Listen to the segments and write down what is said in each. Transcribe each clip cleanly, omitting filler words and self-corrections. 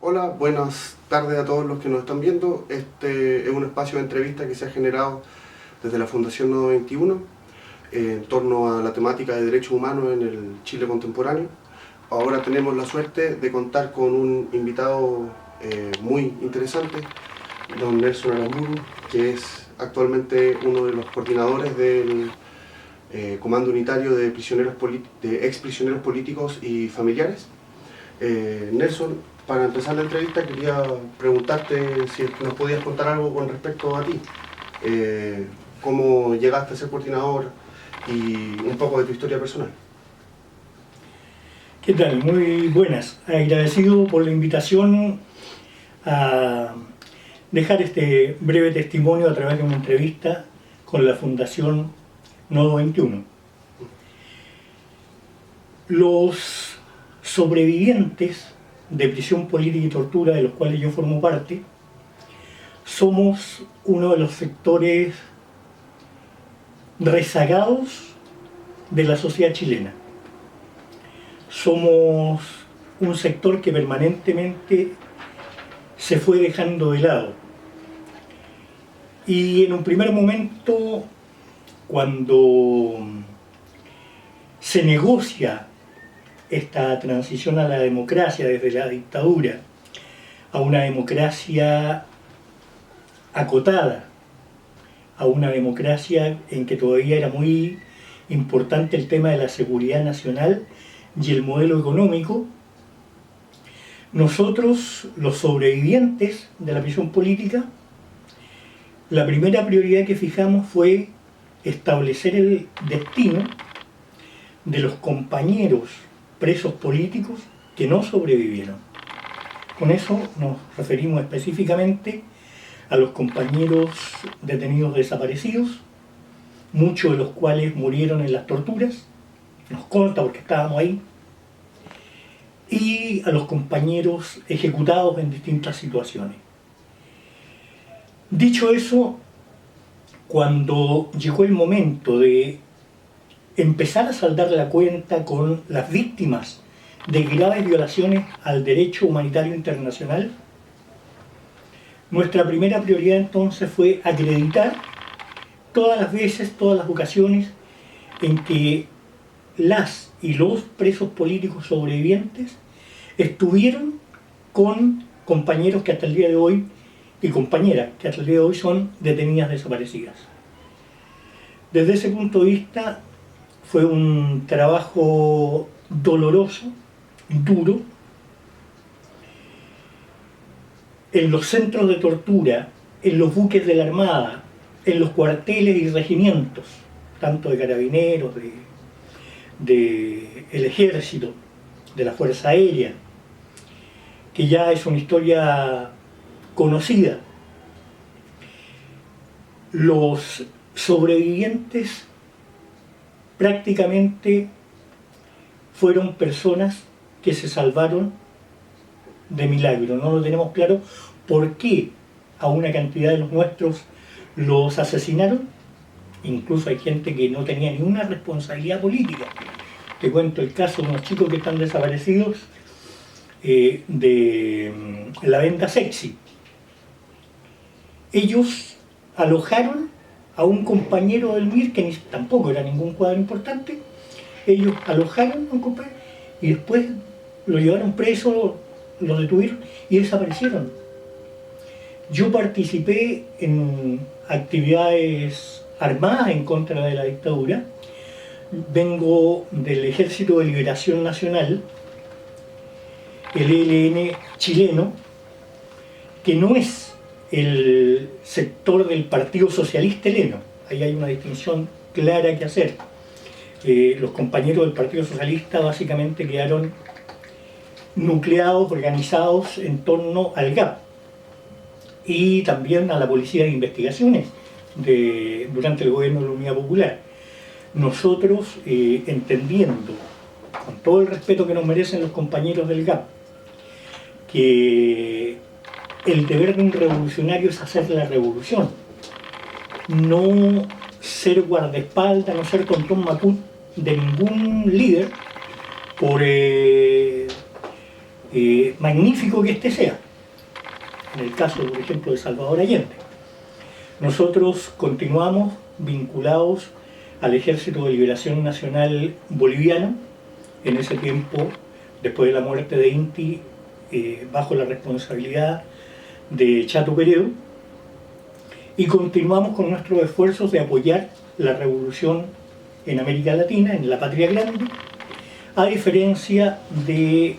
Hola, buenas tardes a todos los que nos están viendo. Este es un espacio de entrevista que se ha generado desde la Fundación Nodo 21 en torno a la temática de derechos humanos en el Chile contemporáneo. Ahora tenemos la suerte de contar con un invitado muy interesante, don Nelson Aramburu, que es actualmente uno de los coordinadores del Comando Unitario de ex prisioneros políticos y familiares. Nelson, para empezar la entrevista quería preguntarte si nos podías contar algo con respecto a ti, cómo llegaste a ser coordinador y un poco de tu historia personal. ¿Qué tal? Muy buenas. Agradecido por la invitación a dejar este breve testimonio a través de una entrevista con la Fundación Nodo 21. Los sobrevivientes de prisión política y tortura, de los cuales yo formo parte, somos uno de los sectores rezagados de la sociedad chilena. Somos un sector que permanentemente se fue dejando de lado. Y en un primer momento, cuando se negocia esta transición a la democracia desde la dictadura a una democracia acotada, a una democracia en que todavía era muy importante el tema de la seguridad nacional y el modelo económico, nosotros, los sobrevivientes de la prisión política, la primera prioridad que fijamos fue establecer el destino de los compañeros presos políticos que no sobrevivieron. Con eso nos referimos específicamente a los compañeros detenidos desaparecidos, muchos de los cuales murieron en las torturas, nos consta porque estábamos ahí, y a los compañeros ejecutados en distintas situaciones. Dicho eso, cuando llegó el momento de empezar a saldar la cuenta con las víctimas de graves violaciones al derecho humanitario internacional, nuestra primera prioridad entonces fue acreditar todas las veces, todas las ocasiones en que las y los presos políticos sobrevivientes estuvieron con compañeros que hasta el día de hoy, y compañeras que hasta el día de hoy son detenidas desaparecidas. Desde ese punto de vista fue un trabajo doloroso, duro. En los centros de tortura, en los buques de la Armada, en los cuarteles y regimientos, tanto de carabineros, del ejército, de la Fuerza Aérea, que ya es una historia conocida. Los sobrevivientes prácticamente fueron personas que se salvaron de milagro. No lo tenemos claro por qué a una cantidad de los nuestros los asesinaron. Incluso hay gente que no tenía ninguna responsabilidad política. Te cuento el caso de unos chicos que están desaparecidos de la venta sexy. Ellos alojaron a un compañero del MIR, que tampoco era ningún cuadro importante. Ellos alojaron a un compañero y después lo llevaron preso, lo detuvieron y desaparecieron. Yo participé en actividades armadas en contra de la dictadura. Vengo del Ejército de Liberación Nacional, el ELN chileno, que no es el sector del Partido Socialista Heleno. Ahí hay una distinción clara que hacer. Los compañeros del Partido Socialista básicamente quedaron nucleados, organizados en torno al GAP y también a la Policía de Investigaciones durante el gobierno de la Unidad Popular. Nosotros, entendiendo, con todo el respeto que nos merecen los compañeros del GAP, que el deber de un revolucionario es hacer la revolución, no ser guardaespaldas, no ser tontón macún de ningún líder por magnífico que éste sea. En el caso, por ejemplo, de Salvador Allende. Nosotros continuamos vinculados al Ejército de Liberación Nacional Boliviano, en ese tiempo, después de la muerte de Inti, bajo la responsabilidad de Chato Peredo, y continuamos con nuestros esfuerzos de apoyar la revolución en América Latina, en la patria grande, a diferencia de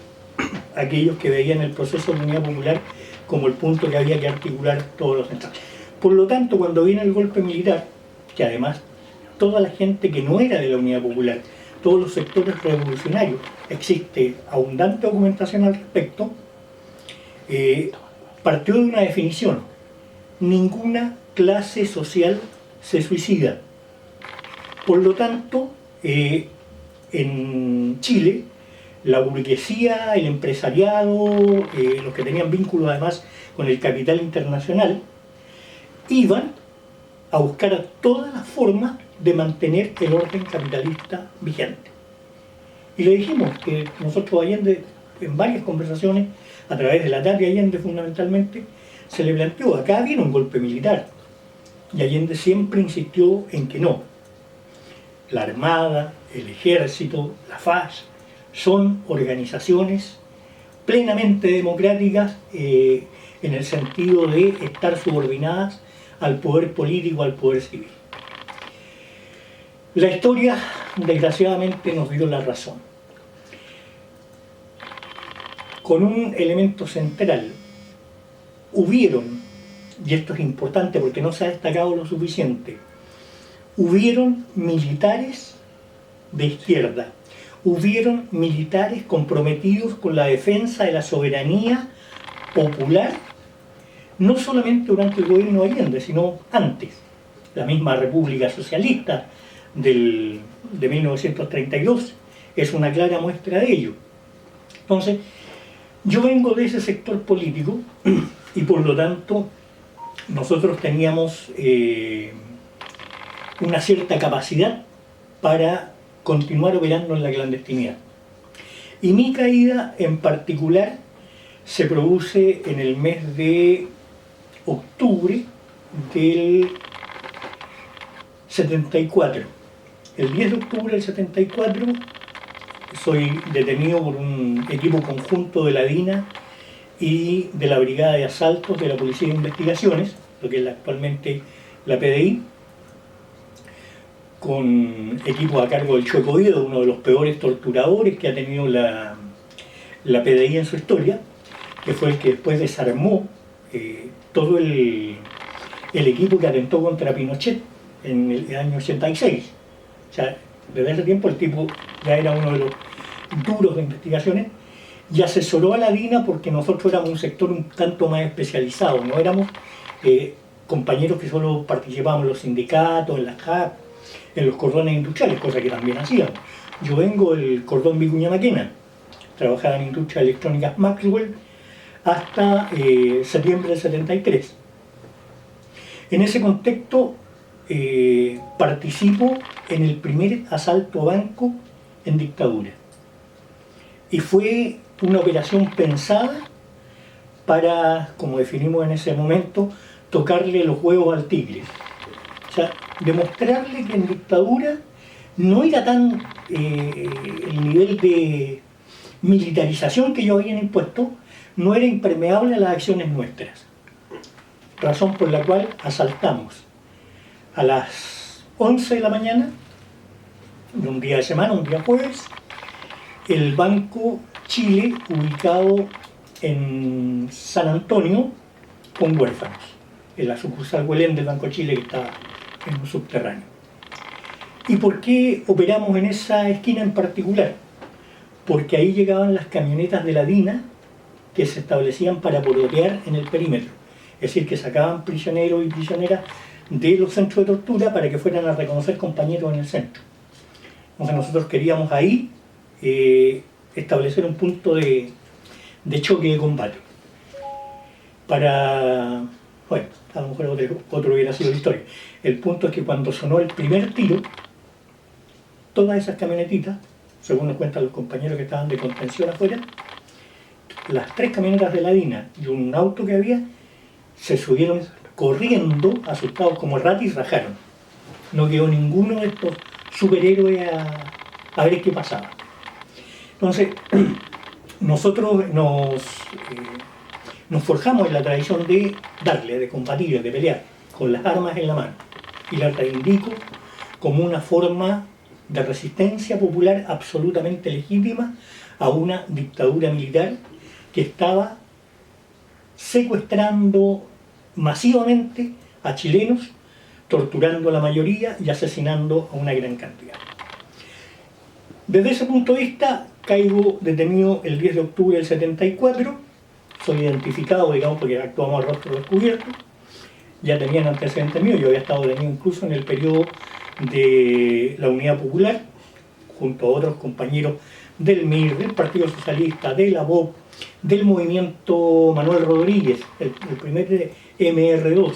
aquellos que veían el proceso de unidad popular como el punto que había que articular todos los estados. Por lo tanto, cuando viene el golpe militar, que además toda la gente que no era de la unidad popular, todos los sectores revolucionarios, existe abundante documentación al respecto, partió de una definición: ninguna clase social se suicida. Por lo tanto, en Chile, la burguesía, el empresariado, los que tenían vínculos además con el capital internacional, iban a buscar todas las formas de mantener el orden capitalista vigente. Y le dijimos que nosotros Allende, en varias conversaciones, a través de la Tati Allende fundamentalmente, se le planteó: acá viene un golpe militar. Y Allende siempre insistió en que no. La Armada, el Ejército, la FAS, son organizaciones plenamente democráticas en el sentido de estar subordinadas al poder político, al poder civil. La historia, desgraciadamente, nos dio la razón. Con un elemento central, hubieron, y esto es importante porque no se ha destacado lo suficiente, hubieron militares de izquierda, hubieron militares comprometidos con la defensa de la soberanía popular, no solamente durante el gobierno de Allende, sino antes. La misma República Socialista de 1932 es una clara muestra de ello. Entonces, yo vengo de ese sector político y por lo tanto nosotros teníamos una cierta capacidad para continuar operando en la clandestinidad. Y mi caída en particular se produce en el mes de octubre del 74. El 10 de octubre del 74 soy detenido por un equipo conjunto de la DINA y de la Brigada de Asaltos de la Policía de Investigaciones, lo que es actualmente la PDI, con equipos a cargo del Chueco Viedo, uno de los peores torturadores que ha tenido la PDI en su historia, que fue el que después desarmó todo el equipo que atentó contra Pinochet en el año 86. O sea, desde ese tiempo el tipo ya era uno de los duros de investigaciones y asesoró a la DINA porque nosotros éramos un sector un tanto más especializado, no éramos compañeros que solo participábamos en los sindicatos, en las CAP, en los cordones industriales, cosa que también hacíamos. Yo vengo del cordón Vicuña Maquena, trabajaba en industria electrónicas Maxwell hasta septiembre del 73. En ese contexto participo en el primer asalto a banco en dictadura. Y fue una operación pensada para, como definimos en ese momento, tocarle los huevos al tigre. O sea, demostrarle que en dictadura no era tan el nivel de militarización que ellos habían impuesto, no era impermeable a las acciones nuestras. Razón por la cual asaltamos a las 11 de la mañana, de un día de semana, un día jueves, el Banco Chile, ubicado en San Antonio, con huérfanos, en la sucursal Huelén del Banco Chile que está en un subterráneo. ¿Y por qué operamos en esa esquina en particular? Porque ahí llegaban las camionetas de la DINA que se establecían para bordotear en el perímetro. Es decir, que sacaban prisioneros y prisioneras de los centros de tortura para que fueran a reconocer compañeros en el centro. Entonces nosotros queríamos ahí establecer un punto de choque de combate. Para, bueno, a lo mejor otro hubiera sido la historia. El punto es que cuando sonó el primer tiro, todas esas camionetitas, según nos cuentan los compañeros que estaban de contención afuera, las 3 camionetas de la DINA y un auto que había, se subieron corriendo, asustados como ratas, y rajaron. No quedó ninguno de estos superhéroes a ver qué pasaba. Entonces, nosotros nos forjamos en la tradición de darle, de combatir, de pelear, con las armas en la mano. Y la reivindico como una forma de resistencia popular absolutamente legítima a una dictadura militar que estaba secuestrando masivamente a chilenos, torturando a la mayoría y asesinando a una gran cantidad. Desde ese punto de vista, caigo detenido el 10 de octubre del 74, soy identificado, digamos, porque actuamos a rostro descubierto, ya tenían antecedentes míos, yo había estado detenido incluso en el periodo de la Unidad Popular, junto a otros compañeros del MIR, del Partido Socialista, de la BOP, del movimiento Manuel Rodríguez, el primer MR2,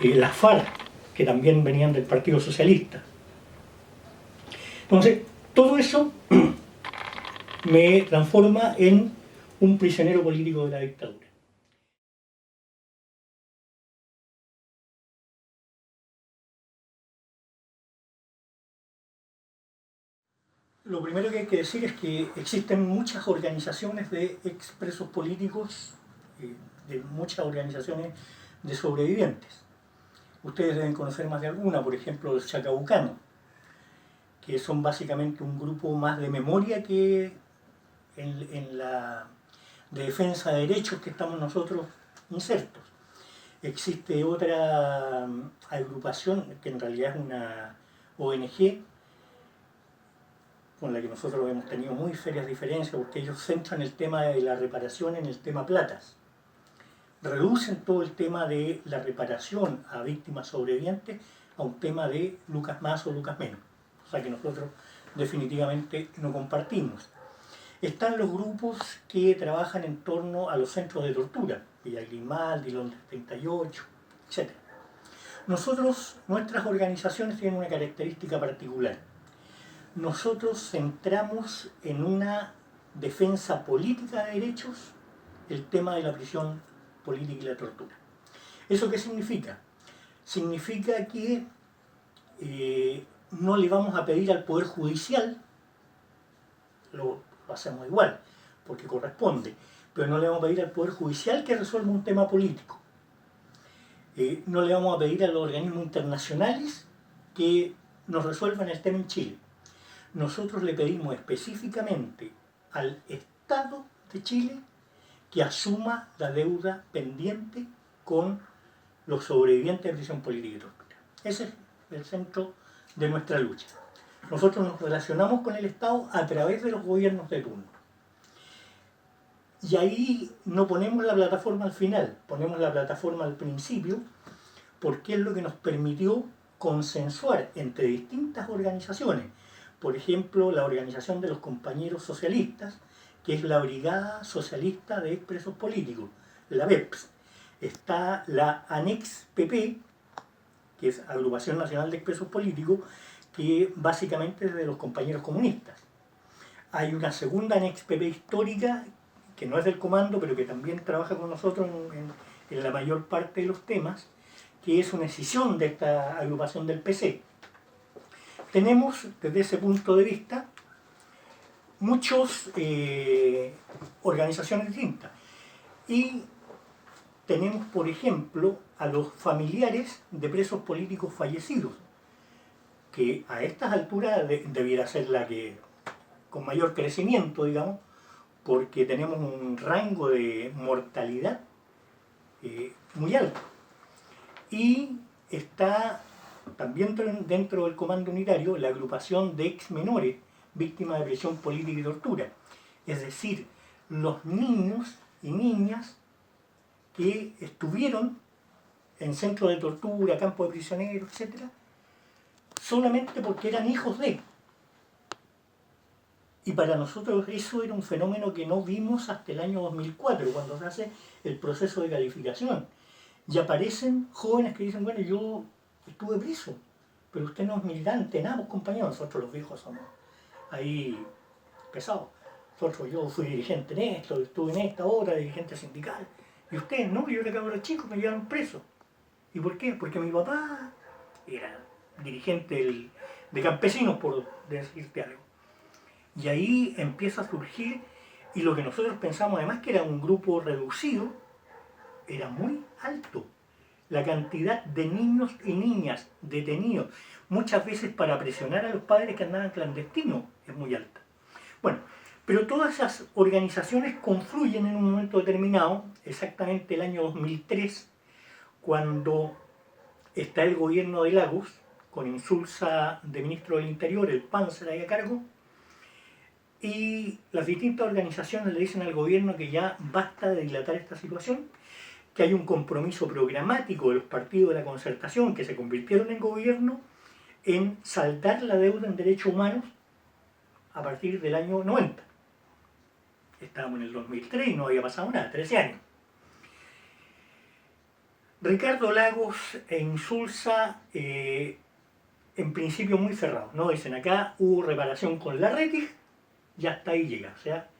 la FARC, que también venían del Partido Socialista. Entonces, todo eso me transforma en un prisionero político de la dictadura. Lo primero que hay que decir es que existen muchas organizaciones de expresos políticos, de muchas organizaciones de sobrevivientes. Ustedes deben conocer más de alguna, por ejemplo, los chacabucanos, que son básicamente un grupo más de memoria que en la de defensa de derechos que estamos nosotros insertos. Existe otra agrupación, que en realidad es una ONG, con la que nosotros hemos tenido muy serias diferencias, porque ellos centran el tema de la reparación en el tema platas. Reducen todo el tema de la reparación a víctimas sobrevivientes a un tema de lucas más o lucas menos, o sea que nosotros definitivamente no compartimos. Están los grupos que trabajan en torno a los centros de tortura, Villa Grimaldi, Londres 38, etc. Nuestras organizaciones tienen una característica particular. Nosotros centramos en una defensa política de derechos el tema de la prisión política y la tortura. ¿Eso qué significa? Significa que no le vamos a pedir al Poder Judicial, lo hacemos igual, porque corresponde, pero no le vamos a pedir al Poder Judicial que resuelva un tema político. No le vamos a pedir a los organismos internacionales que nos resuelvan el tema en Chile. Nosotros le pedimos específicamente al Estado de Chile que asuma la deuda pendiente con los sobrevivientes de prisión política y tortura. Ese es el centro de nuestra lucha. Nosotros nos relacionamos con el Estado a través de los gobiernos de turno. Y ahí no ponemos la plataforma al final, ponemos la plataforma al principio, porque es lo que nos permitió consensuar entre distintas organizaciones. Por ejemplo, la Organización de los Compañeros Socialistas, que es la Brigada Socialista de Expresos Políticos, la BEPS. Está la ANEX-PP, que es Agrupación Nacional de Expresos Políticos, que básicamente es de los compañeros comunistas. Hay una segunda ANEX-PP histórica, que no es del comando, pero que también trabaja con nosotros en la mayor parte de los temas, que es una escisión de esta agrupación del PC. Tenemos, desde ese punto de vista, muchas organizaciones distintas. Y tenemos, por ejemplo, a los familiares de presos políticos fallecidos, que a estas alturas debiera ser la que con mayor crecimiento, digamos, porque tenemos un rango de mortalidad muy alto. Y está también dentro del comando unitario la agrupación de ex menores víctimas de prisión política y tortura, es decir, los niños y niñas que estuvieron en centros de tortura, campos de prisioneros, etc., solamente porque eran hijos de. Y para nosotros eso era un fenómeno que no vimos hasta el año 2004, cuando se hace el proceso de calificación. Y aparecen jóvenes que dicen, bueno, yo estuve preso, pero usted no es militante, nada, pues compañero, nosotros los viejos somos ahí pesados. yo fui dirigente en esto, estuve en esta otra, dirigente sindical. Y ustedes no, yo era cabro chico, me llevaron preso. ¿Y por qué? Porque mi papá era dirigente de campesinos, por decirte algo. Y ahí empieza a surgir, y lo que nosotros pensamos además que era un grupo reducido, era muy alto. La cantidad de niños y niñas detenidos, muchas veces para presionar a los padres que andaban clandestinos, es muy alta. Bueno, pero todas esas organizaciones confluyen en un momento determinado, exactamente el año 2003, cuando está el gobierno de Lagos, con Insulza de ministro del Interior, el Panzer ahí a cargo, y las distintas organizaciones le dicen al gobierno que ya basta de dilatar esta situación, que hay un compromiso programático de los partidos de la concertación que se convirtieron en gobierno en saldar la deuda en derechos humanos a partir del año 90. Estábamos en el 2003 y no había pasado nada, 13 años. Ricardo Lagos e Insulza, en principio muy cerrados, ¿no? Dicen acá hubo reparación con la RETIG, ya hasta ahí llega, o sea,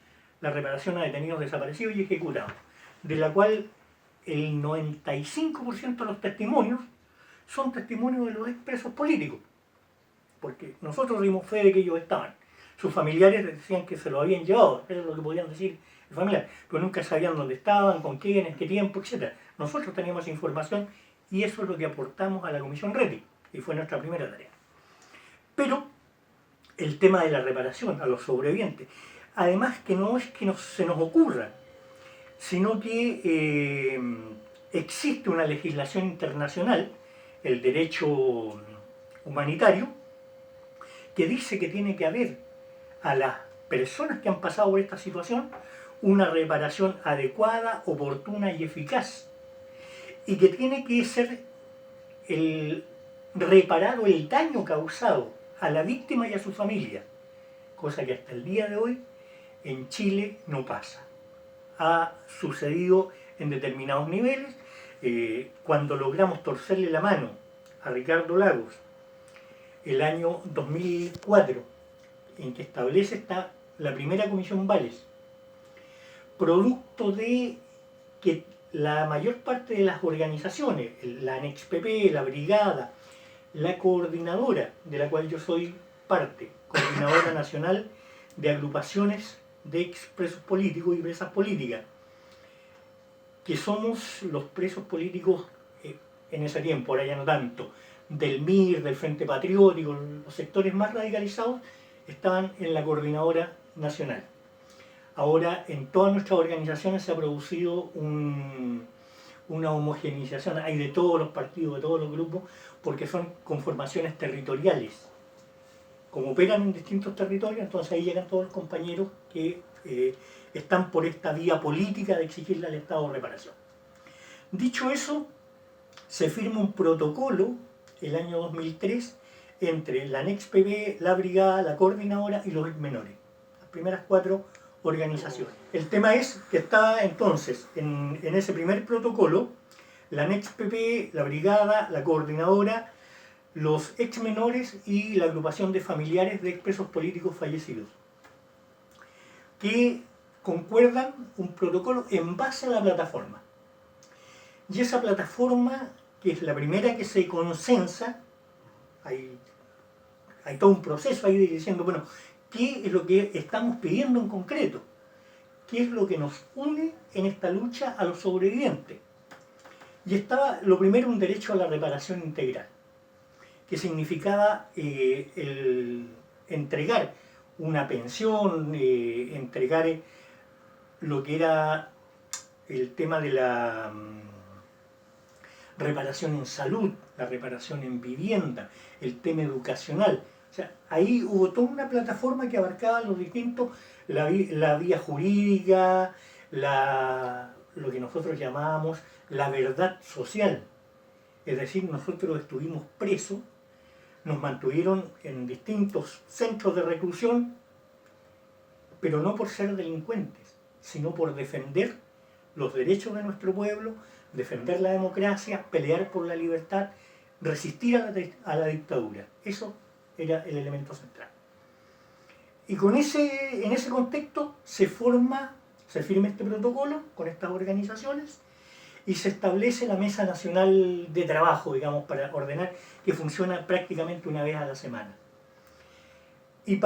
la reparación a detenidos desaparecidos y ejecutados, de la cual el 95% de los testimonios son testimonios de los expresos políticos, porque nosotros dimos fe de que ellos estaban. Sus familiares decían que se lo habían llevado, eso es lo que podían decir los familiares, pero nunca sabían dónde estaban, con quién, en qué tiempo, etc. Nosotros teníamos información y eso es lo que aportamos a la Comisión RETI, y fue nuestra primera tarea. Pero el tema de la reparación a los sobrevivientes, además que no es que se nos ocurra, sino que existe una legislación internacional, el derecho humanitario, que dice que tiene que haber a las personas que han pasado por esta situación una reparación adecuada, oportuna y eficaz, y que tiene que ser reparado el daño causado a la víctima y a su familia, cosa que hasta el día de hoy en Chile no pasa. Ha sucedido en determinados niveles. Cuando logramos torcerle la mano a Ricardo Lagos el año 2004, en que establece la primera comisión Vales, producto de que la mayor parte de las organizaciones, la ANEXPP, la Brigada, la coordinadora, de la cual yo soy parte, Coordinadora Nacional de Agrupaciones de Expresos Políticos y Presas Políticas, que somos los presos políticos en ese tiempo, ahora ya no tanto, del MIR, del Frente Patriótico, los sectores más radicalizados estaban en la Coordinadora Nacional. Ahora en todas nuestras organizaciones se ha producido una homogeneización, hay de todos los partidos, de todos los grupos, porque son conformaciones territoriales. Como operan en distintos territorios, entonces ahí llegan todos los compañeros que están por esta vía política de exigirle al Estado reparación. Dicho eso, se firma un protocolo el año 2003 entre la ANEXPP, la Brigada, la Coordinadora y los menores, las primeras 4 organizaciones. El tema es que está entonces en ese primer protocolo la ANEXPP, la Brigada, la Coordinadora, los exmenores y la agrupación de familiares de expresos políticos fallecidos, que concuerdan un protocolo en base a la plataforma. Y esa plataforma, que es la primera que se consensa, hay todo un proceso ahí diciendo, bueno, ¿qué es lo que estamos pidiendo en concreto? ¿Qué es lo que nos une en esta lucha a los sobrevivientes? Y estaba, lo primero, un derecho a la reparación integral, que significaba el entregar una pensión, entregar lo que era el tema de la reparación en salud, la reparación en vivienda, el tema educacional. O sea, ahí hubo toda una plataforma que abarcaba los distintos, la vía jurídica, lo que nosotros llamábamos la verdad social. Es decir, nosotros estuvimos presos, nos mantuvieron en distintos centros de reclusión, pero no por ser delincuentes, sino por defender los derechos de nuestro pueblo, defender la democracia, pelear por la libertad, resistir a la dictadura. Eso era el elemento central. Y en ese contexto se firma este protocolo con estas organizaciones y se establece la Mesa Nacional de Trabajo, digamos, para ordenar, que funciona prácticamente una vez a la semana. Y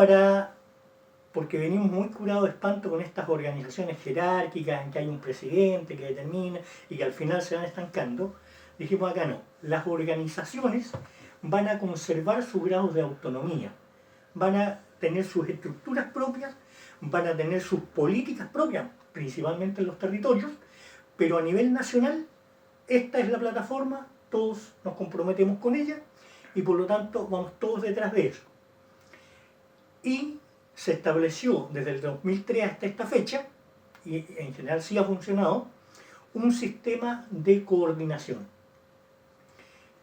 porque venimos muy curados de espanto con estas organizaciones jerárquicas en que hay un presidente que determina y que al final se van estancando, dijimos acá no, las organizaciones van a conservar sus grados de autonomía, van a tener sus estructuras propias, van a tener sus políticas propias, principalmente en los territorios, pero a nivel nacional, esta es la plataforma, todos nos comprometemos con ella y por lo tanto vamos todos detrás de eso. Y se estableció desde el 2003 hasta esta fecha, y en general sí ha funcionado, un sistema de coordinación.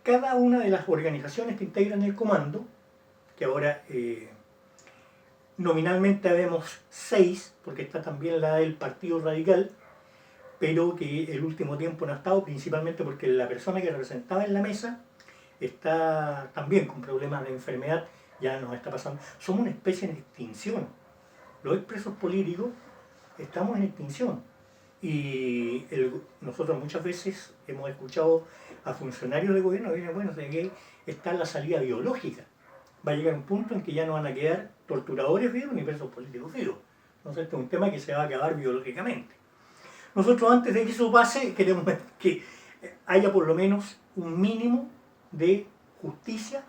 Cada una de las organizaciones que integran el comando, que ahora nominalmente vemos 6, porque está también la del Partido Radical, pero que el último tiempo no ha estado, principalmente porque la persona que representaba en la mesa está también con problemas de enfermedad, ya nos está pasando. Somos una especie en extinción. Los expresos políticos estamos en extinción. Y nosotros muchas veces hemos escuchado a funcionarios de gobierno que dicen, bueno, de que está la salida biológica. Va a llegar un punto en que ya no van a quedar torturadores vivos ni presos políticos vivos. Entonces este es un tema que se va a acabar biológicamente. Nosotros antes de que eso pase queremos que haya por lo menos un mínimo de justicia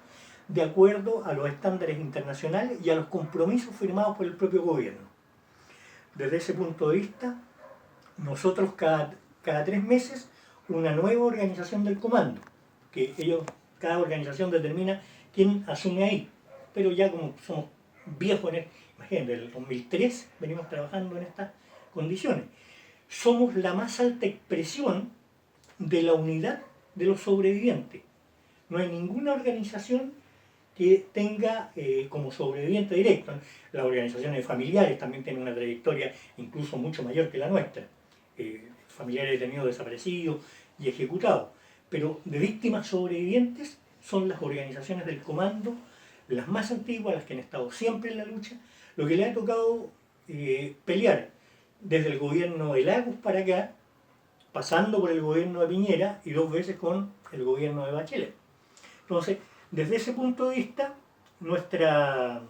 de acuerdo a los estándares internacionales y a los compromisos firmados por el propio gobierno. Desde ese punto de vista, nosotros cada 3 meses una nueva organización del comando, que cada organización determina quién asume ahí, pero ya como somos viejos, imagínense, desde el 2003 venimos trabajando en estas condiciones. Somos la más alta expresión de la unidad de los sobrevivientes. No hay ninguna organización que tenga como sobreviviente directo. Las organizaciones familiares también tienen una trayectoria incluso mucho mayor que la nuestra. Familiares detenidos, desaparecidos y ejecutados. Pero de víctimas sobrevivientes son las organizaciones del comando, las más antiguas, las que han estado siempre en la lucha, lo que le ha tocado pelear desde el gobierno de Lagos para acá, pasando por el gobierno de Piñera y 2 veces con el gobierno de Bachelet. Entonces, desde ese punto de vista, nuestra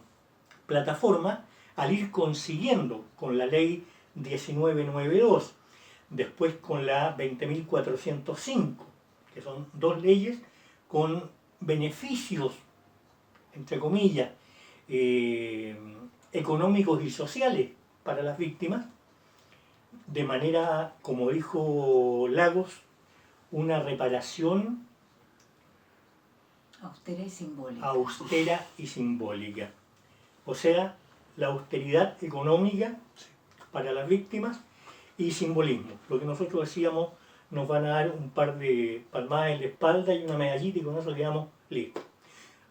plataforma, al ir consiguiendo con la ley 1992, después con la 20.405, que son 2 leyes con beneficios, entre comillas, económicos y sociales para las víctimas, de manera, como dijo Lagos, una reparación austera y simbólica. O sea, la austeridad económica para las víctimas y simbolismo. Lo que nosotros decíamos, nos van a dar un par de palmadas en la espalda y una medallita y con eso quedamos listos.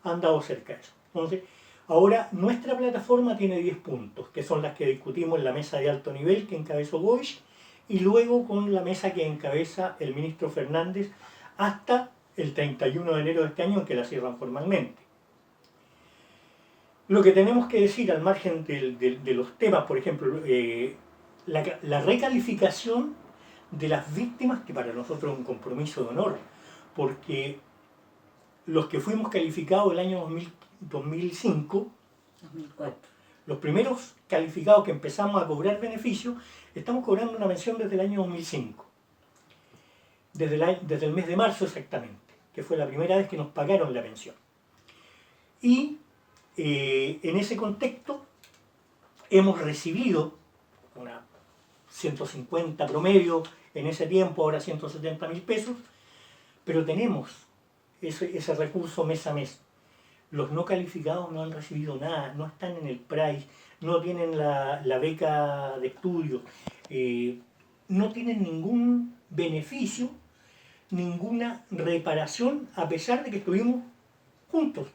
Han dado cerca de eso. Entonces, ahora nuestra plataforma tiene 10 puntos, que son las que discutimos en la mesa de alto nivel que encabezó Boix y luego con la mesa que encabeza el ministro Fernández hasta el 31 de enero de este año en que la cierran formalmente. Lo que tenemos que decir al margen de los temas, por ejemplo, la recalificación de las víctimas, que para nosotros es un compromiso de honor, porque los que fuimos calificados el año 2005, 2004. Los primeros calificados que empezamos a cobrar beneficios, estamos cobrando una pensión desde el año 2005. Desde el mes de marzo exactamente, que fue la primera vez que nos pagaron la pensión. Y en ese contexto hemos recibido una 150 promedio en ese tiempo, ahora 170.000 pesos, pero tenemos ese recurso mes a mes. Los no calificados no han recibido nada, no están en el PRAE, no tienen la beca de estudio, no tienen ningún beneficio, ninguna reparación, a pesar de que estuvimos juntos.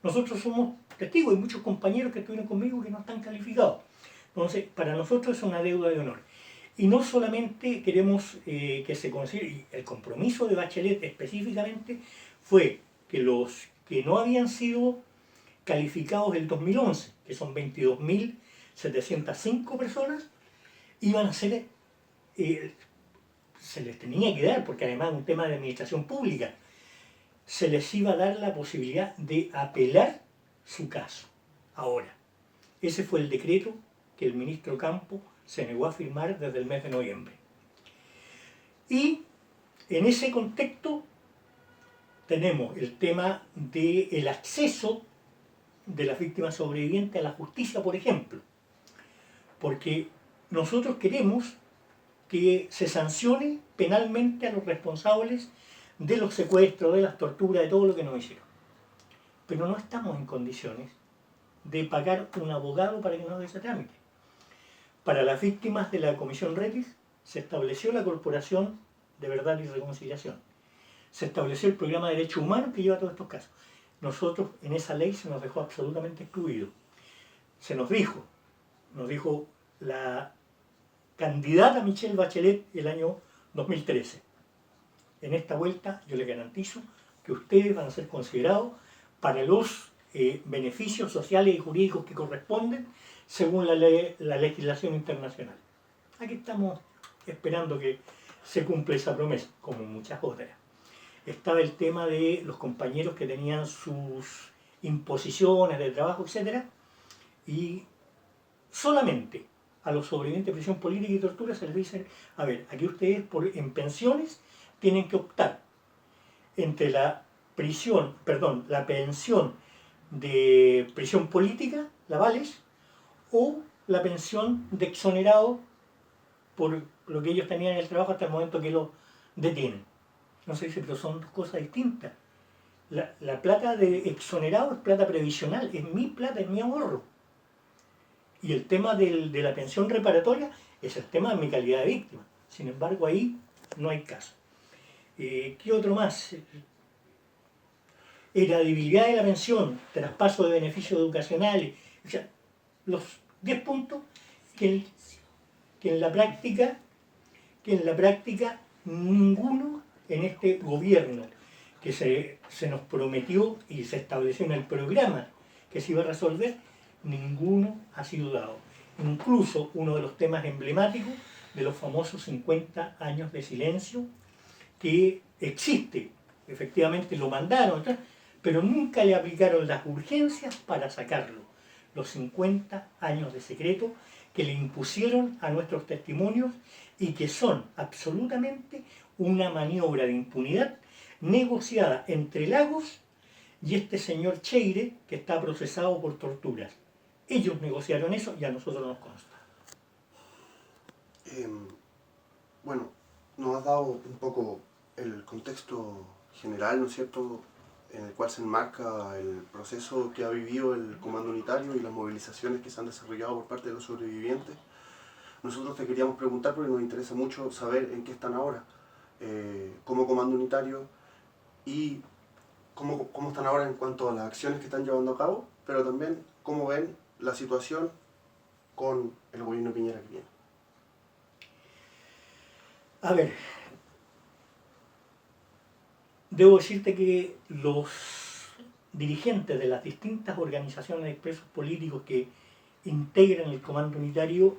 Nosotros somos testigos, hay muchos compañeros que estuvieron conmigo que no están calificados. Entonces, para nosotros es una deuda de honor. Y no solamente queremos que se considere, el compromiso de Bachelet específicamente fue que los que no habían sido calificados del 2011, que son 22.705 personas, iban a ser, se les tenía que dar, porque además es un tema de administración pública, se les iba a dar la posibilidad de apelar su caso. Ahora, ese fue el decreto que el ministro Campo se negó a firmar desde el mes de noviembre. Y en ese contexto tenemos el tema del acceso de las víctimas sobrevivientes a la justicia, por ejemplo, porque nosotros queremos que se sancione penalmente a los responsables de los secuestros, de las torturas, de todo lo que nos hicieron. Pero no estamos en condiciones de pagar un abogado para que nos dé ese trámite. Para las víctimas de la Comisión Retis se estableció la Corporación de Verdad y Reconciliación. Se estableció el programa de derechos humanos que lleva todos estos casos. Nosotros en esa ley se nos dejó absolutamente excluidos. Se nos dijo la candidata Michelle Bachelet el año 2013. En esta vuelta yo les garantizo que ustedes van a ser considerados para los beneficios sociales y jurídicos que corresponden según la legislación internacional. Aquí estamos esperando que se cumpla esa promesa, como muchas otras. Estaba el tema de los compañeros que tenían sus imposiciones de trabajo, etc. Y solamente a los sobrevivientes de prisión política y tortura se les dice, a ver, aquí ustedes en pensiones tienen que optar entre la pensión de prisión política, la Vales, o la pensión de exonerado por lo que ellos tenían en el trabajo hasta el momento que lo detienen. No se dice, pero son dos cosas distintas. La plata de exonerado es plata previsional, es mi plata, es mi ahorro. Y el tema de la pensión reparatoria es el tema de mi calidad de víctima. Sin embargo, ahí no hay caso. ¿Qué otro más? Heredabilidad de la pensión, traspaso de beneficios educacionales, o sea, los 10 puntos que en la práctica ninguno en este gobierno que se nos prometió y se estableció en el programa que se iba a resolver, ninguno ha sido dado. Incluso uno de los temas emblemáticos de los famosos 50 años de silencio que existe, efectivamente lo mandaron, pero nunca le aplicaron las urgencias para sacarlo. Los 50 años de secreto que le impusieron a nuestros testimonios y que son absolutamente una maniobra de impunidad negociada entre Lagos y este señor Cheire, que está procesado por torturas. Ellos negociaron eso y a nosotros nos consta. Bueno, nos has dado un poco el contexto general, ¿no es cierto?, en el cual se enmarca el proceso que ha vivido el Comando Unitario y las movilizaciones que se han desarrollado por parte de los sobrevivientes. Nosotros te queríamos preguntar, porque nos interesa mucho saber en qué están ahora como Comando Unitario y cómo están ahora en cuanto a las acciones que están llevando a cabo, pero también cómo ven la situación con el gobierno de Piñera que viene. A ver, debo decirte que los dirigentes de las distintas organizaciones de presos políticos que integran el Comando Unitario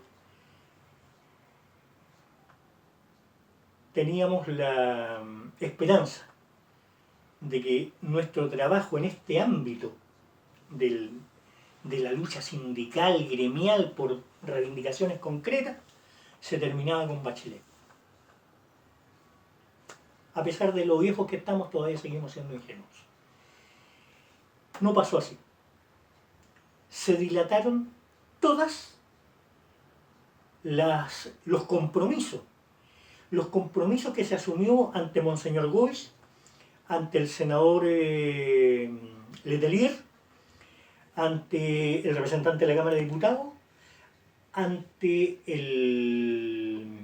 teníamos la esperanza de que nuestro trabajo en este ámbito de la lucha sindical, gremial, por reivindicaciones concretas, se terminaba con Bachelet. A pesar de lo viejos que estamos, todavía seguimos siendo ingenuos. No pasó así. Se dilataron todas los compromisos que se asumió ante Monseñor Gois, ante el senador Letelier, ante el representante de la Cámara de Diputados, ante el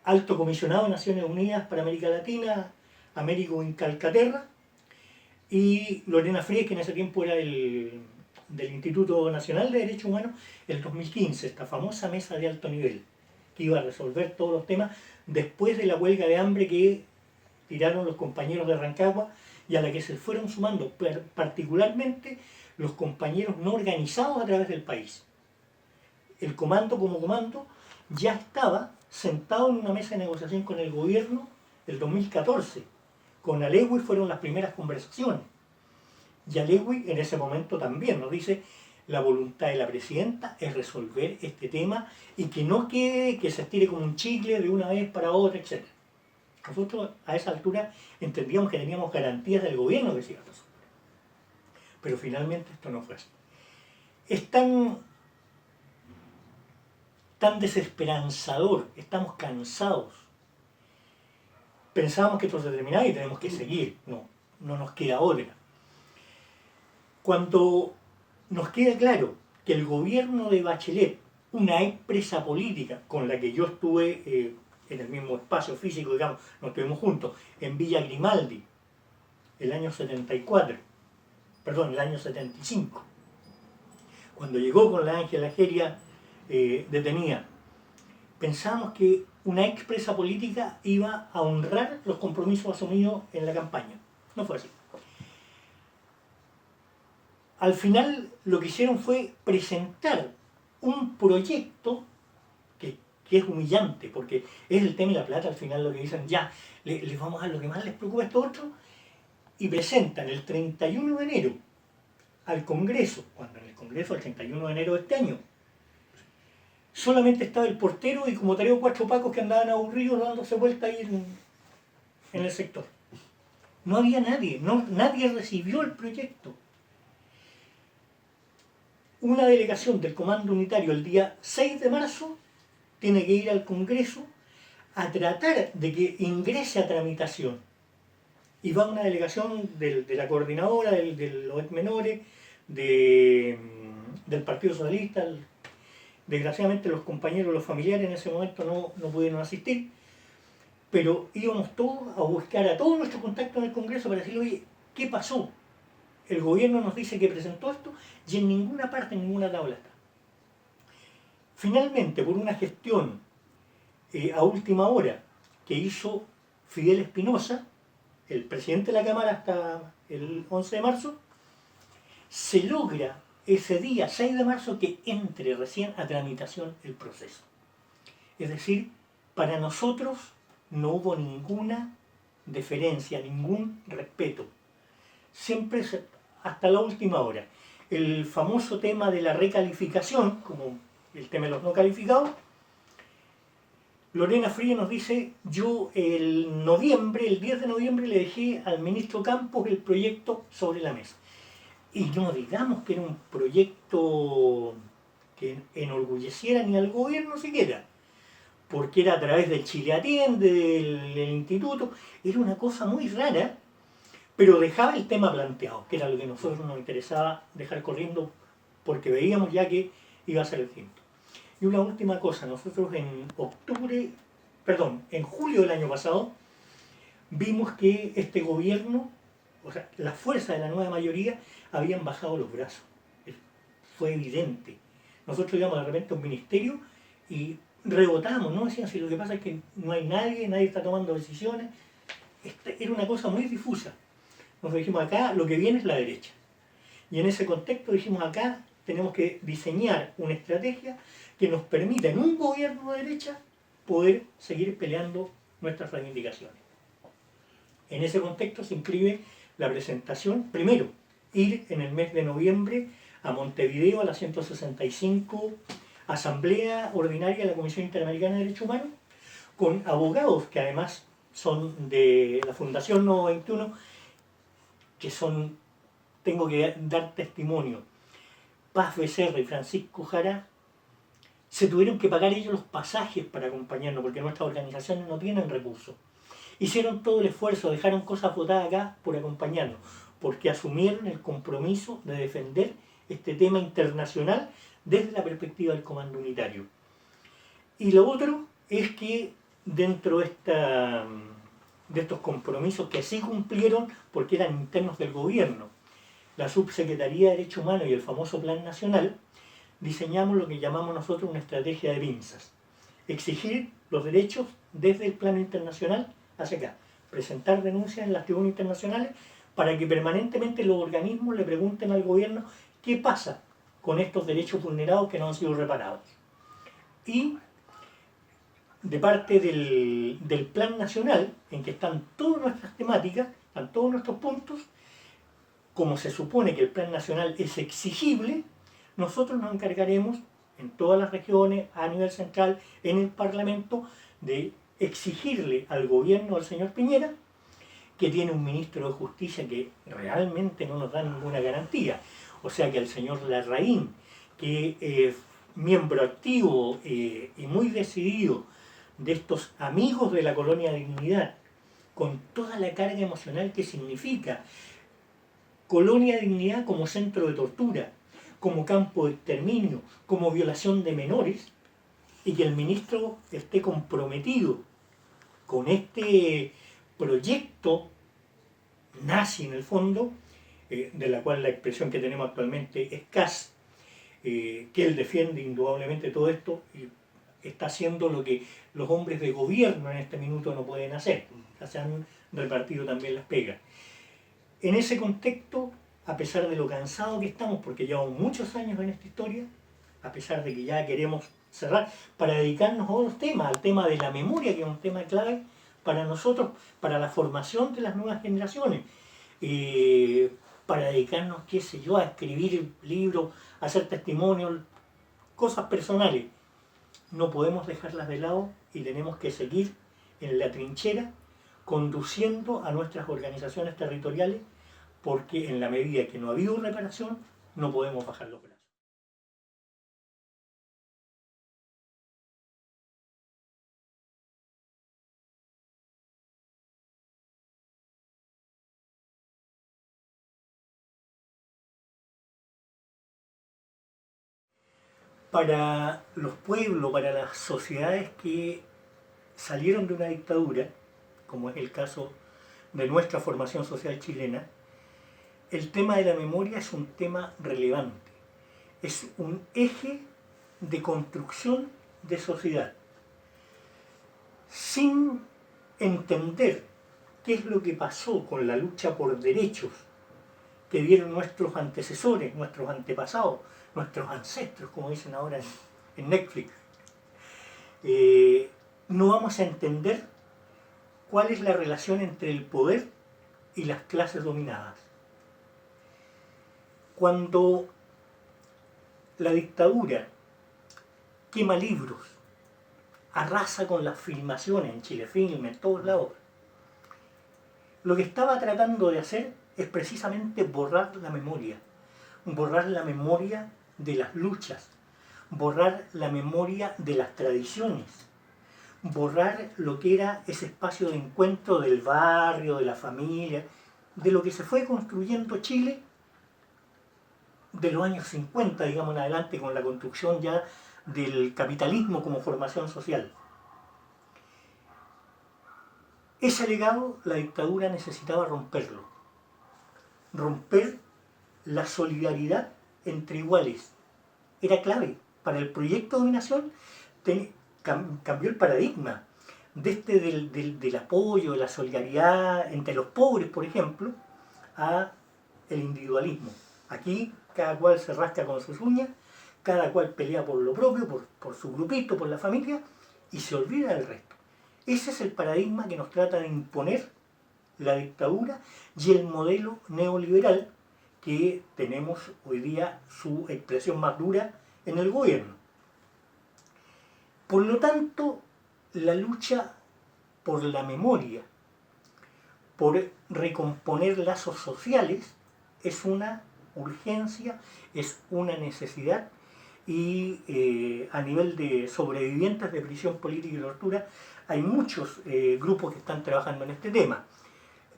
Alto Comisionado de Naciones Unidas para América Latina, Américo Incalcaterra, y Lorena Frías, que en ese tiempo era del Instituto Nacional de Derechos Humanos, el 2015, esta famosa mesa de alto nivel, que iba a resolver todos los temas después de la huelga de hambre que tiraron los compañeros de Rancagua, y a la que se fueron sumando particularmente los compañeros no organizados a través del país. El comando como comando ya estaba sentado en una mesa de negociación con el gobierno del 2014. Con Alewi fueron las primeras conversaciones. Y Alewi en ese momento también nos dice: la voluntad de la presidenta es resolver este tema y que no quede que se estire como un chicle de una vez para otra, etc. Nosotros a esa altura entendíamos que teníamos garantías del gobierno que se iba a resolver. Pero finalmente esto no fue así. Es tan desesperanzador, estamos cansados. Pensábamos que esto se terminaba y tenemos que seguir. No nos queda otra. Cuando nos queda claro que el gobierno de Bachelet, una empresa política con la que yo estuve en el mismo espacio físico, digamos, nos estuvimos juntos, en Villa Grimaldi, el año 75, cuando llegó con la Ángela Geria detenida, pensábamos que una empresa política iba a honrar los compromisos asumidos en la campaña. No fue así. Al final lo que hicieron fue presentar un proyecto que es humillante, porque es el tema de la plata. Al final lo que dicen: ya, les vamos a dar lo que más les preocupa a estos otros, y presentan el 31 de enero al Congreso, cuando en el Congreso el 31 de enero de este año solamente estaba el portero y como 3 o 4 pacos que andaban aburridos dándose vuelta ahí en el sector. No había nadie, nadie recibió el proyecto. Una delegación del Comando Unitario el día 6 de marzo tiene que ir al Congreso a tratar de que ingrese a tramitación. Y va una delegación de la coordinadora, de los menores, del Partido Socialista. Desgraciadamente los compañeros, los familiares en ese momento no pudieron asistir, pero íbamos todos a buscar a todos nuestros contactos en el Congreso para decirle: oye, ¿qué pasó? El gobierno nos dice que presentó esto y en ninguna parte, en ninguna tabla está. Finalmente, por una gestión a última hora que hizo Fidel Espinosa, el presidente de la Cámara hasta el 11 de marzo, se logra ese día, 6 de marzo, que entre recién a tramitación el proceso. Es decir, para nosotros no hubo ninguna deferencia, ningún respeto. Siempre hasta la última hora. El famoso tema de la recalificación, como el tema de los no calificados, Lorena Frías nos dice: yo el 10 de noviembre le dejé al ministro Campos el proyecto sobre la mesa. Y no digamos que era un proyecto que enorgulleciera ni al gobierno siquiera, porque era a través del Chile Atiende, del instituto. Era una cosa muy rara, pero dejaba el tema planteado, que era lo que a nosotros nos interesaba dejar corriendo, porque veíamos ya que iba a ser el tiempo. Y una última cosa: nosotros en julio del año pasado, vimos que este gobierno, o sea, las fuerzas de la nueva mayoría, habían bajado los brazos. Fue evidente. Nosotros íbamos de repente a un ministerio y rebotábamos, ¿no? Decían: si lo que pasa es que no hay nadie está tomando decisiones. Era una cosa muy difusa. Nos dijimos: acá lo que viene es la derecha. Y en ese contexto dijimos: acá tenemos que diseñar una estrategia que nos permita en un gobierno de derecha poder seguir peleando nuestras reivindicaciones. En ese contexto se inscribe la presentación, primero, ir en el mes de noviembre a Montevideo a la 165 Asamblea Ordinaria de la Comisión Interamericana de Derechos Humanos, con abogados que además son de la Fundación Nodo 21, que son, tengo que dar testimonio, Paz Becerra y Francisco Jara. Se tuvieron que pagar ellos los pasajes para acompañarnos, porque nuestras organizaciones no tienen recursos. Hicieron todo el esfuerzo, dejaron cosas botadas acá por acompañarnos, porque asumieron el compromiso de defender este tema internacional desde la perspectiva del Comando Unitario. Y lo otro es que dentro de estos compromisos que sí cumplieron, porque eran internos del gobierno, la Subsecretaría de Derechos Humanos y el famoso Plan Nacional, diseñamos lo que llamamos nosotros una estrategia de pinzas. Exigir los derechos desde el plano internacional hacia acá. Presentar denuncias en las tribunas internacionales para que permanentemente los organismos le pregunten al gobierno qué pasa con estos derechos vulnerados que no han sido reparados. Y de parte del Plan Nacional, en que están todas nuestras temáticas, están todos nuestros puntos, como se supone que el Plan Nacional es exigible, nosotros nos encargaremos en todas las regiones, a nivel central, en el Parlamento, de exigirle al gobierno del señor Piñera, que tiene un ministro de Justicia que realmente no nos da ninguna garantía, o sea que al señor Larraín, que es miembro activo y muy decidido de estos amigos de la colonia Dignidad, con toda la carga emocional que significa colonia Dignidad como centro de tortura, como campo de exterminio, como violación de menores, y que el ministro esté comprometido con este proyecto nazi en el fondo, de la cual la expresión que tenemos actualmente es CAS, que él defiende indudablemente todo esto y está haciendo lo que los hombres de gobierno en este minuto no pueden hacer. O sea, se han repartido también las pegas. En ese contexto, a pesar de lo cansado que estamos, porque llevamos muchos años en esta historia, a pesar de que ya queremos cerrar, para dedicarnos a otros temas, al tema de la memoria, que es un tema clave para nosotros, para la formación de las nuevas generaciones, para dedicarnos, qué sé yo, a escribir libros, a hacer testimonios, cosas personales. No podemos dejarlas de lado y tenemos que seguir en la trinchera conduciendo a nuestras organizaciones territoriales, porque en la medida que no ha habido reparación, no podemos bajar los brazos. Para los pueblos, para las sociedades que salieron de una dictadura, como es el caso de nuestra formación social chilena, el tema de la memoria es un tema relevante, es un eje de construcción de sociedad. Sin entender qué es lo que pasó con la lucha por derechos que dieron nuestros antecesores, nuestros antepasados, nuestros ancestros, como dicen ahora en Netflix, no vamos a entender cuál es la relación entre el poder y las clases dominadas. Cuando la dictadura quema libros, arrasa con las filmaciones en Chilefilm, en todos lados, lo que estaba tratando de hacer es precisamente borrar la memoria de las luchas, borrar la memoria de las tradiciones, borrar lo que era ese espacio de encuentro del barrio, de la familia, de lo que se fue construyendo Chile de los años 50, digamos, en adelante, con la construcción ya del capitalismo como formación social. Ese legado la dictadura necesitaba romperlo, romper la solidaridad entre iguales. Era clave para el proyecto de dominación. Cambió el paradigma del apoyo, de la solidaridad entre los pobres, por ejemplo, a el individualismo. Aquí cada cual se rasca con sus uñas, cada cual pelea por lo propio, por su grupito, por la familia, y se olvida del resto. Ese es el paradigma que nos trata de imponer la dictadura y el modelo neoliberal que tenemos hoy día su expresión más dura en el gobierno. Por lo tanto, la lucha por la memoria, por recomponer lazos sociales, es una urgencia, es una necesidad, y a nivel de sobrevivientes de prisión política y tortura hay muchos grupos que están trabajando en este tema.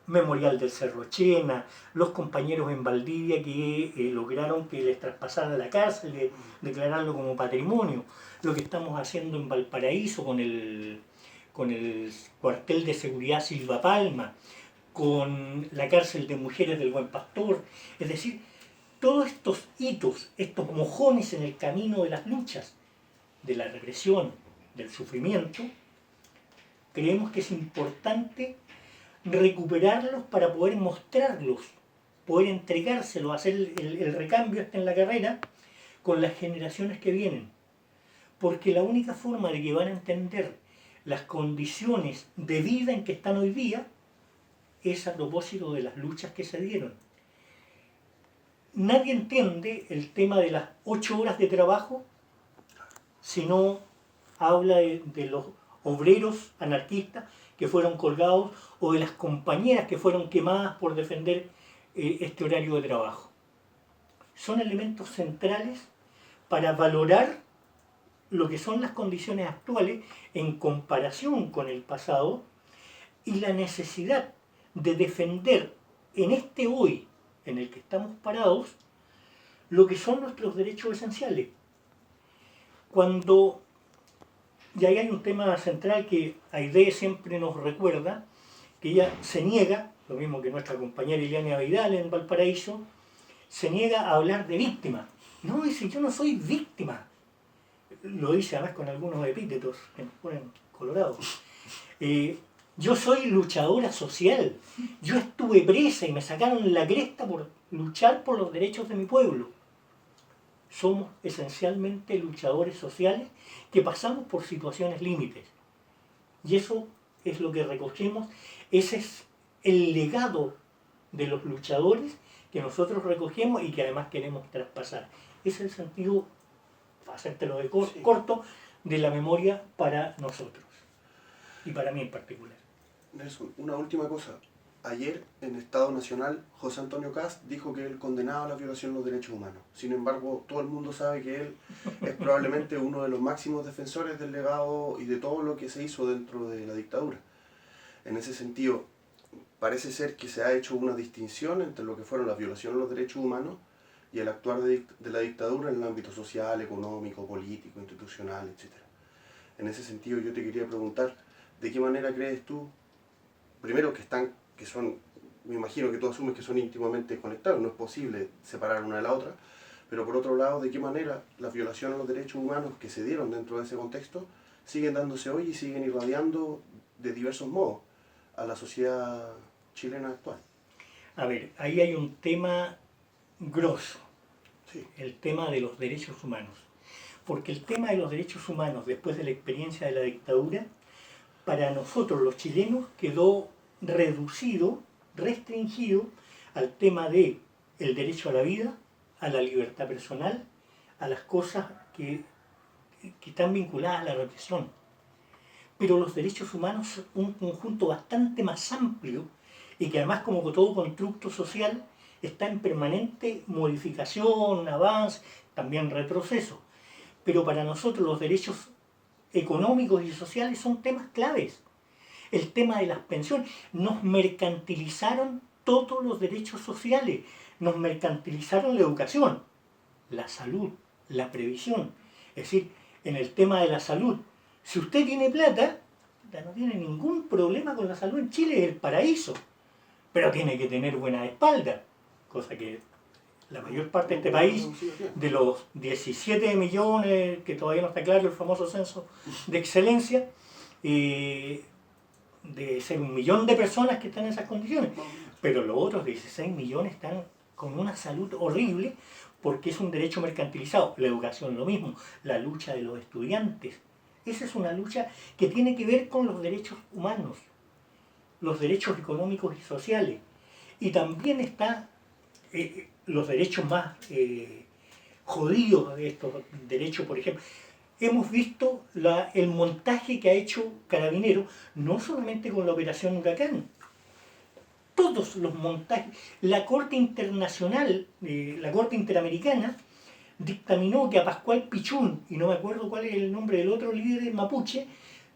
Memorial del Cerro Chena, los compañeros en Valdivia que lograron que les traspasaran la cárcel, declararlo como patrimonio, lo que estamos haciendo en Valparaíso con el cuartel de seguridad Silva Palma, con la cárcel de mujeres del Buen Pastor. Es decir, todos estos hitos, estos mojones en el camino de las luchas, de la represión, del sufrimiento, creemos que es importante recuperarlos para poder mostrarlos, poder entregárselos, hacer el recambio en la carrera con las generaciones que vienen. Porque la única forma de que van a entender las condiciones de vida en que están hoy día es a propósito de las luchas que se dieron. Nadie entiende el tema de las 8 horas de trabajo si no habla de los obreros anarquistas que fueron colgados o de las compañeras que fueron quemadas por defender este horario de trabajo. Son elementos centrales para valorar lo que son las condiciones actuales en comparación con el pasado y la necesidad de defender en este hoy en el que estamos parados lo que son nuestros derechos esenciales. Cuando, y ahí hay un tema central que Aide siempre nos recuerda, que ella se niega, lo mismo que nuestra compañera Ileana Vidal en Valparaíso, se niega a hablar de víctima. No, dice, yo no soy víctima. Lo dice además con algunos epítetos que nos ponen colorados. Yo soy luchadora social. Yo estuve presa y me sacaron la cresta por luchar por los derechos de mi pueblo. Somos esencialmente luchadores sociales que pasamos por situaciones límites. Y eso es lo que recogemos. Ese es el legado de los luchadores que nosotros recogemos y que además queremos traspasar. Ese es el sentido, para hacértelo de corto, de la memoria para nosotros. Y para mí en particular. Nelson, una última cosa. Ayer en Estado Nacional, José Antonio Kast dijo que él condenaba la violación de los derechos humanos. Sin embargo, todo el mundo sabe que él es probablemente uno de los máximos defensores del legado y de todo lo que se hizo dentro de la dictadura. En ese sentido, parece ser que se ha hecho una distinción entre lo que fueron las violaciones de los derechos humanos y el actuar de la dictadura en el ámbito social, económico, político, institucional, etc. En ese sentido, yo te quería preguntar, ¿de qué manera crees tú, primero que son, me imagino que tú asumes que son íntimamente conectados, no es posible separar una de la otra, pero por otro lado, ¿de qué manera las violaciones a los derechos humanos que se dieron dentro de ese contexto siguen dándose hoy y siguen irradiando de diversos modos a la sociedad chilena actual? A ver, ahí hay un tema grosso, Sí. el tema de los derechos humanos. Porque el tema de los derechos humanos, después de la experiencia de la dictadura, para nosotros los chilenos quedó reducido, restringido al tema de el derecho a la vida, a la libertad personal, a las cosas que están vinculadas a la represión. Pero los derechos humanos son un conjunto bastante más amplio y que además, como todo constructo social, está en permanente modificación, avance, también retroceso. Pero para nosotros los derechos económicos y sociales son temas claves. El tema de las pensiones. Nos mercantilizaron todos los derechos sociales. Nos mercantilizaron la educación, la salud, la previsión. Es decir, en el tema de la salud, si usted tiene plata, no tiene ningún problema con la salud en Chile, es el paraíso. Pero tiene que tener buena espalda, cosa que la mayor parte de este país, de los 17 millones, que todavía no está claro el famoso censo de excelencia, de ser 1 millón de personas que están en esas condiciones, pero los otros 16 millones están con una salud horrible porque es un derecho mercantilizado. La educación lo mismo, la lucha de los estudiantes. Esa es una lucha que tiene que ver con los derechos humanos, los derechos económicos y sociales. Y también está los derechos más jodidos de estos derechos, por ejemplo. Hemos visto el montaje que ha hecho Carabineros, no solamente con la operación Huracán, todos los montajes. La Corte Internacional, la Corte Interamericana, dictaminó que a Pascual Pichún, y no me acuerdo cuál es el nombre del otro líder mapuche,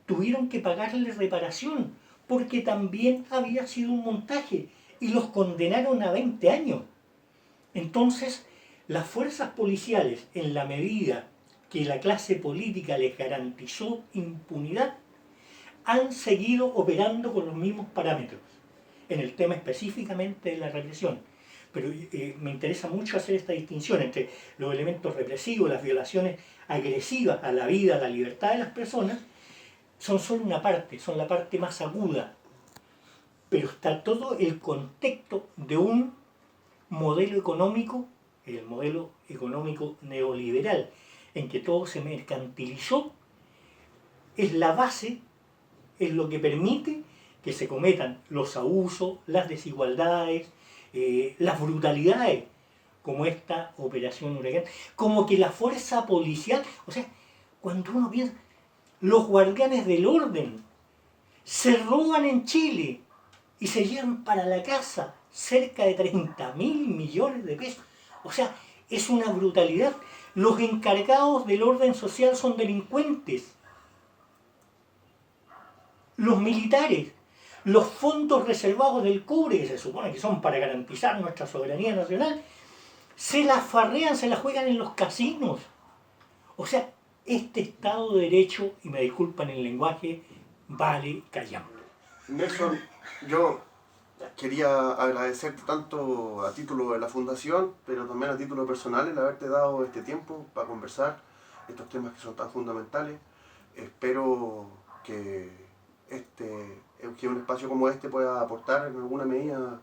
tuvieron que pagarle reparación, porque también había sido un montaje, y los condenaron a 20 años. Entonces, las fuerzas policiales, en la medida que la clase política les garantizó impunidad, han seguido operando con los mismos parámetros, en el tema específicamente de la represión. Pero me interesa mucho hacer esta distinción entre los elementos represivos, las violaciones agresivas a la vida, a la libertad de las personas, son solo una parte, son la parte más aguda. pero está todo el contexto de un modelo económico, el modelo económico neoliberal, en que todo se mercantilizó, es la base, es lo que permite que se cometan los abusos, las desigualdades, las brutalidades, como esta operación Huracán, como que la fuerza policial, o sea, cuando uno piensa, los guardianes del orden se roban en Chile y se llevan para la casa cerca de 30.000 millones de pesos. O sea, es una brutalidad. Los encargados del orden social son delincuentes. Los militares, los fondos reservados del cobre, que se supone que son para garantizar nuestra soberanía nacional, se las farrean, se las juegan en los casinos. O sea, este Estado de Derecho, y me disculpan el lenguaje, vale callampa. Nelson, yo quería agradecerte tanto a título de la Fundación, pero también a título personal el haberte dado este tiempo para conversar estos temas que son tan fundamentales. Espero que un espacio como este pueda aportar en alguna medida,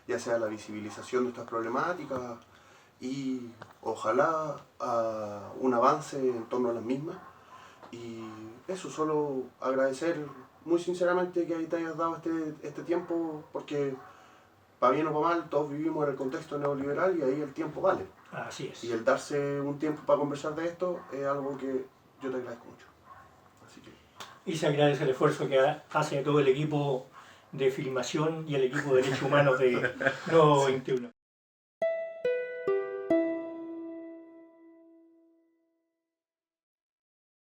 ya sea la visibilización de estas problemáticas y ojalá a un avance en torno a las mismas. Y eso, solo agradecer muy sinceramente que te hayas dado este tiempo, porque para bien o para mal todos vivimos en el contexto neoliberal y ahí el tiempo vale. Así es. Y el darse un tiempo para conversar de esto es algo que yo te agradezco mucho. Así que... Y se agradece el esfuerzo que hace todo el equipo de filmación y el equipo de derechos humanos de Nodo 21.